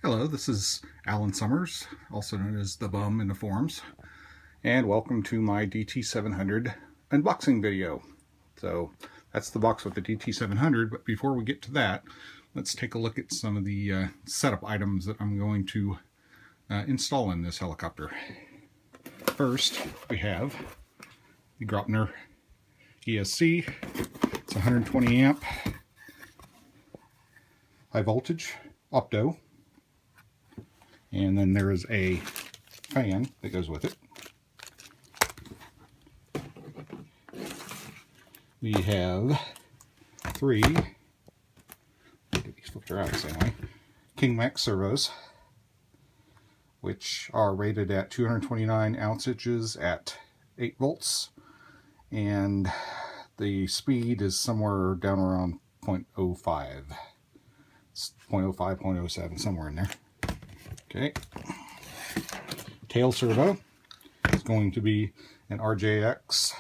Hello, this is Alan Summers, also known as the Bum in the forums, and welcome to my DT700 unboxing video. So that's the box with the DT700, but before we get to that, let's take a look at some of the setup items that I'm going to install in this helicopter. First, we have the Grotner ESC. It's 120 amp, high voltage, opto. And then there is a fan that goes with it. We have three, get these flipped around the same way, King Max servos, which are rated at 229 ounces at 8 volts. And the speed is somewhere down around 0.05. It's 0.05, 0.07, somewhere in there. Okay, tail servo is going to be an RJX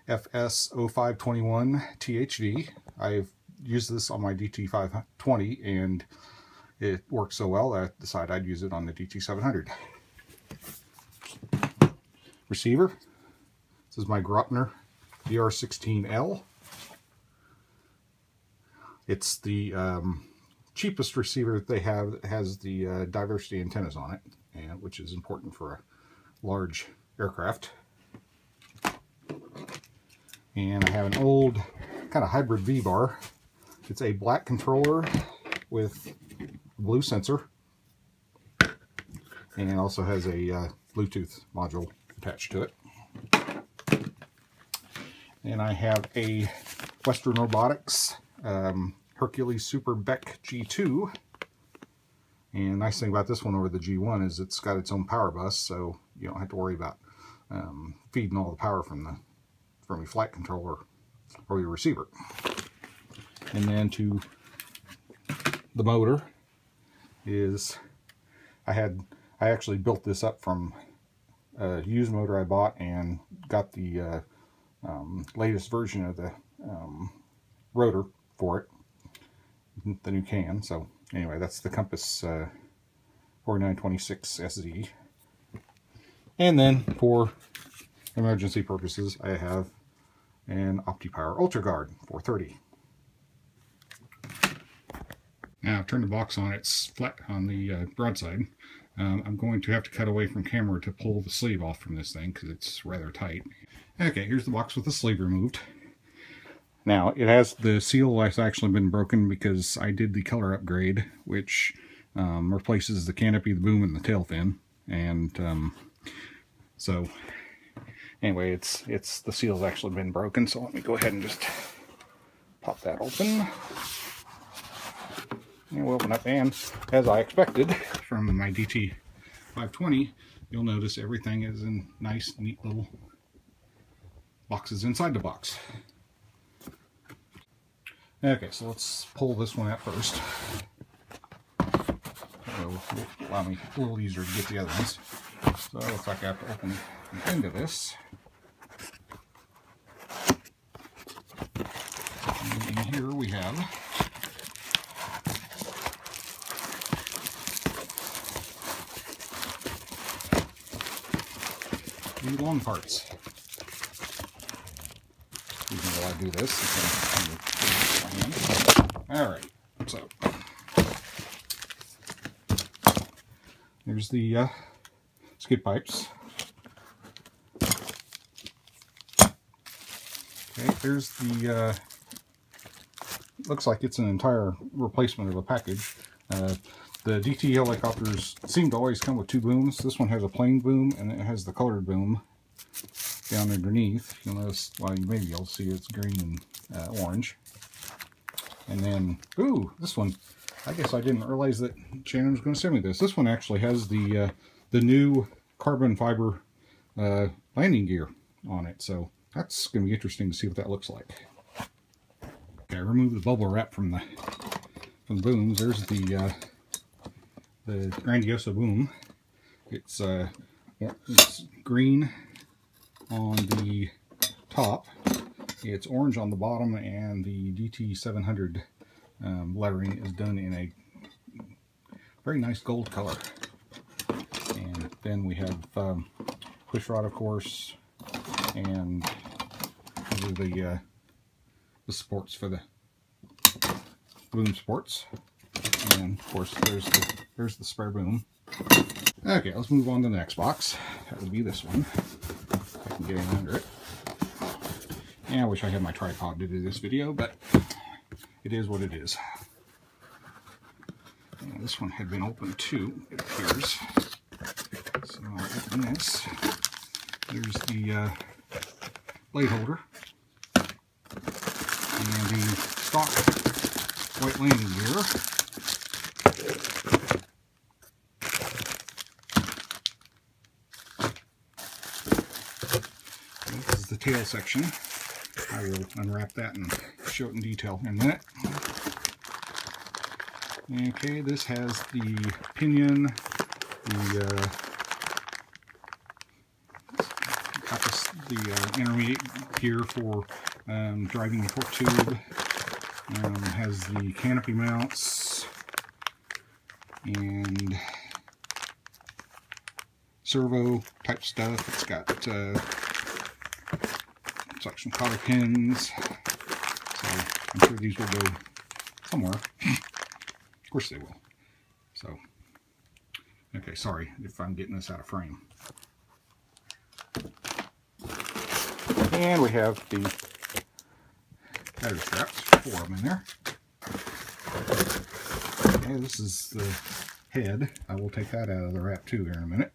FS0521 THD. I've used this on my DT520 and it works so well that I decided I'd use it on the DT700. Receiver, this is my Grotner DR16L. It's the cheapest receiver that they have that has the diversity antennas on it, and which is important for a large aircraft. And I have an old kind of hybrid V-bar. It's a black controller with a blue sensor, and it also has a Bluetooth module attached to it. And I have a Western Robotics Hercules Super Beck G2, and the nice thing about this one over the G1 is it's got its own power bus, so you don't have to worry about feeding all the power from your flight controller or your receiver. And then to the motor is I actually built this up from a used motor I bought and got the latest version of the rotor for it, the new can. So anyway, that's the Compass 4926 SZ. And then for emergency purposes, I have an OptiPower UltraGuard 430. Now, turn the box on, it's flat on the broadside. I'm going to have to cut away from camera to pull the sleeve off from this thing because it's rather tight. Okay, here's the box with the sleeve removed. Now, it has the seal has actually been broken because I did the color upgrade, which replaces the canopy, the boom, and the tail fin. And so, anyway, it's the seal's actually been broken. So let me go ahead and just pop that open. And we'll open up, and as I expected from my DT520, you'll notice everything is in nice, neat little boxes inside the box. Okay, so let's pull this one out first. It'll allow me a little easier to get the other ones. So it looks like I have to open the end of this. And in here we have the long parts. Even while I do this, alright, so there's the skid pipes. Okay, there's the looks like it's an entire replacement of a package. The DT helicopters seem to always come with two booms. This one has a plain boom and it has the colored boom down underneath. You'll notice, well, you may be able to see it's green and orange. And then, ooh, this one, I guess I didn't realize that Shannon was going to send me this. This one actually has the new carbon fiber landing gear on it, so that's going to be interesting to see what that looks like. Okay, I removed the bubble wrap from the booms. There's the Grandiosa boom. It's green on the top, it's orange on the bottom, and the DT700 lettering is done in a Very nice gold color. And then we have push rod, of course, and these are the supports for the boom supports. And of course, there's the spare boom. Okay, let's move on to the next box. That would be this one. If I can get in under it. And I wish I had my tripod to do this video, but it is what it is. And this one had been opened too, it appears. So I'll open this. There's the blade holder and the stock white landing gear. This is the tail section. I will unwrap that and show it in detail in a minute. Okay, this has the pinion, the intermediate gear for driving the torque tube. Has the canopy mounts and servo type stuff. It's got suction cotter pins, so I'm sure these will go somewhere. Of course they will. So, okay, sorry if I'm getting this out of frame. And we have the battery straps, 4 of them in there. Okay, this is the head. I will take that out of the wrap too here in a minute.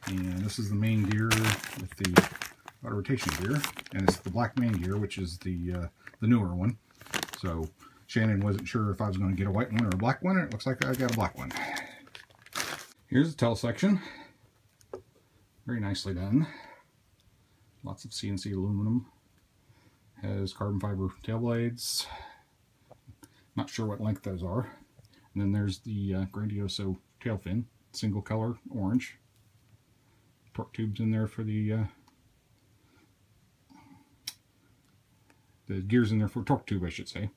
And this is the main gear with the auto rotation gear, and it's the black main gear, which is the newer one. So Shannon wasn't sure if I was going to get a white one or a black one, and it looks like I got a black one. Here's the tail section. Very nicely done. Lots of CNC aluminum. Has carbon fiber tail blades. Not sure what length those are. And then there's the Grandioso tail fin, single color orange. Torque tubes in there for the gears in there for torque tube, I should say.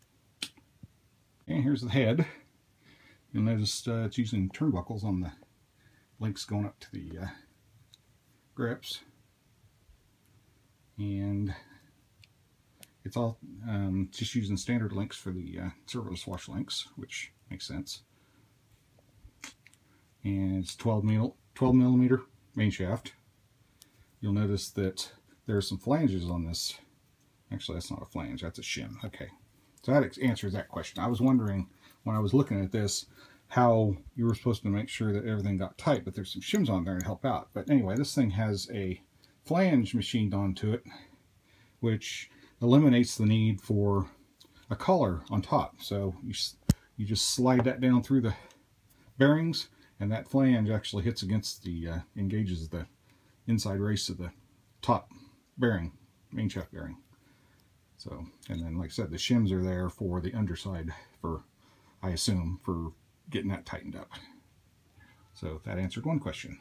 And here's the head. You'll notice it's using turnbuckles on the links going up to the grips. And it's all just using standard links for the servo swash links, which makes sense. And it's 12 millimeter main shaft. You'll notice that there are some flanges on this. Actually, that's not a flange, that's a shim. Okay, so that answers that question. I was wondering when I was looking at this how you were supposed to make sure that everything got tight, but there's some shims on there to help out. But anyway, this thing has a flange machined onto it, which eliminates the need for a collar on top. So you just slide that down through the bearings, and that flange actually hits against the engages the inside race of the top bearing, main shaft bearing. So, and then like I said, the shims are there for the underside for, I assume, for getting that tightened up. So that answered one question.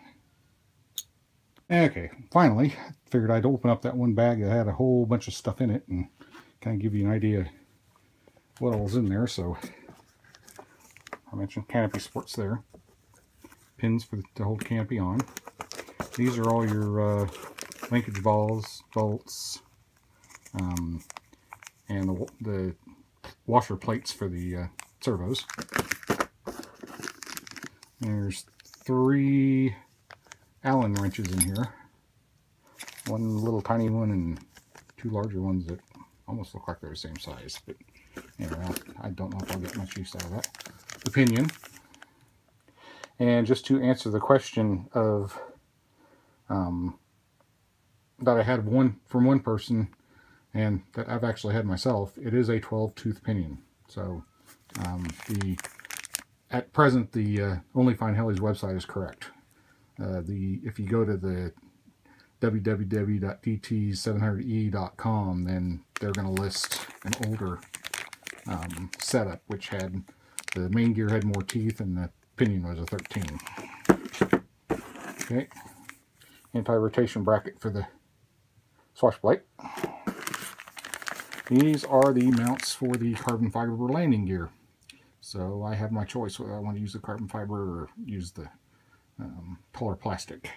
Okay, finally, figured I'd open up that one bag that had a whole bunch of stuff in it and kind of give you an idea what all was in there. So I mentioned canopy supports there, pins for to hold the canopy on. These are all your linkage balls, bolts, and the washer plates for the servos. There's 3 Allen wrenches in here. One little tiny one and 2 larger ones that almost look like they're the same size. But anyway, I don't know if I'll get much use out of that. The pinion. And just to answer the question of that I had from one person and that I've actually had myself, it is a 12-tooth pinion. So at present the Only Fine Heli's website is correct. If you go to the www.DT700e.com, then they're going to list an older setup, which had the main gear had more teeth and the pinion was a 13. Okay, anti-rotation bracket for the swash plate. These are the mounts for the carbon fiber landing gear. So I have my choice whether I want to use the carbon fiber or use the taller plastic.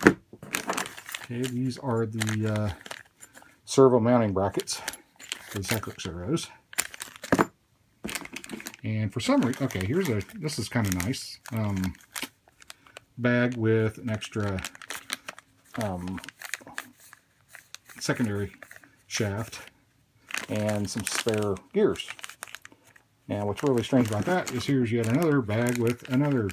Okay, these are the servo mounting brackets for the cyclic servos. And for some reason, okay, this is kind of nice. Bag with an extra secondary shaft and some spare gears. And what's really strange about that is here's yet another bag with another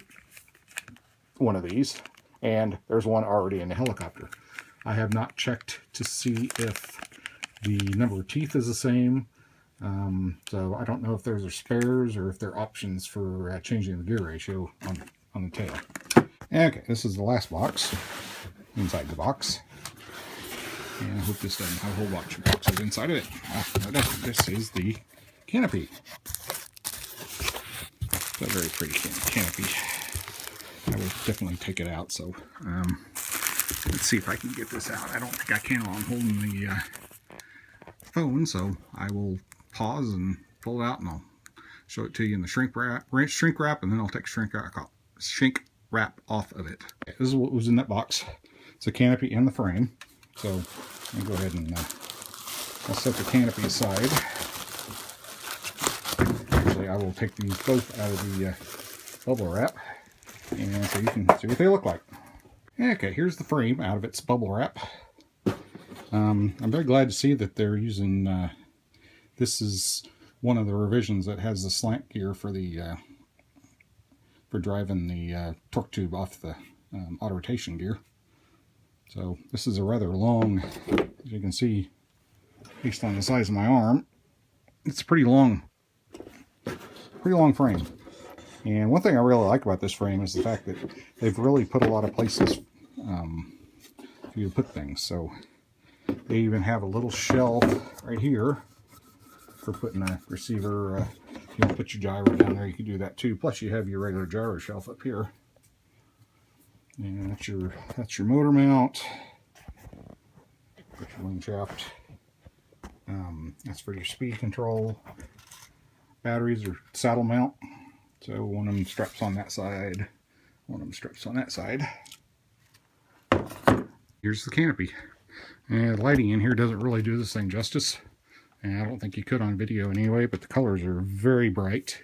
one of these, and there's one already in the helicopter. I have not checked to see if the number of teeth is the same, so I don't know if those are spares or if they're options for changing the gear ratio on the tail. Okay, this is the last box inside the box. And I hope this doesn't have a whole bunch of boxes inside of it. This is the canopy. It's a very pretty canopy. I will definitely take it out. So let's see if I can get this out. I don't think I can while I'm holding the phone, so I will pause and pull it out, and I'll show it to you in the shrink wrap, and then I'll take shrink wrap off of it. Okay, this is what was in that box. It's a canopy and the frame. So let me go ahead and I'll set the canopy aside. Actually, I will take these both out of the bubble wrap, and so you can see what they look like. Okay, here's the frame out of its bubble wrap. I'm very glad to see that they're using, this is one of the revisions that has the slant gear for the for driving the torque tube off the auto rotation gear. So this is a rather long, as you can see, based on the size of my arm, it's a pretty long frame. And one thing I really like about this frame is the fact that they've really put a lot of places for you to put things. So they even have a little shelf right here for putting a receiver. If you want to put your gyro down there, you can do that too. Plus you have your regular gyro shelf up here. And that's your motor mount. That's your wing shaft. That's for your speed control. Batteries are saddle mount. So one of them straps on that side. One of them straps on that side. Here's the canopy. And the lighting in here doesn't really do this thing justice. And I don't think you could on video anyway, but the colors are very bright.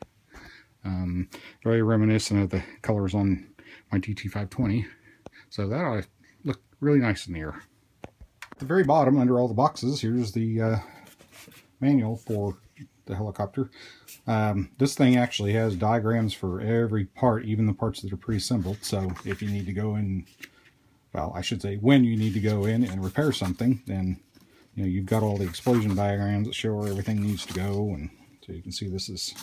Very reminiscent of the colors on my DT520. So that ought to look really nice in the air. At the very bottom, under all the boxes, here's the manual for the helicopter. This thing actually has diagrams for every part, even the parts that are pre-assembled. So if you need to go in, well, I should say when you need to go in and repair something, then you've got all the explosion diagrams that show where everything needs to go. And so you can see this is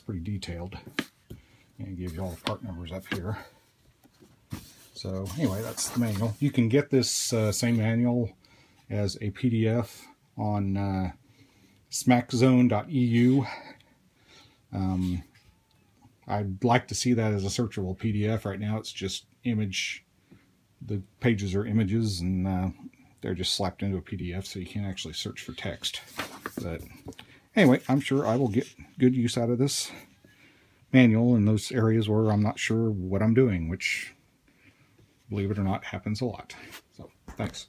pretty detailed. And give you all the part numbers up here. So anyway, that's the manual. You can get this same manual as a PDF on smackzone.eu. I'd like to see that as a searchable PDF. Right now it's just image. The pages are images, and they're just slapped into a PDF, so you can't actually search for text. But anyway, I'm sure I will get good use out of this manual in those areas where I'm not sure what I'm doing, which, believe it or not, happens a lot. So, thanks.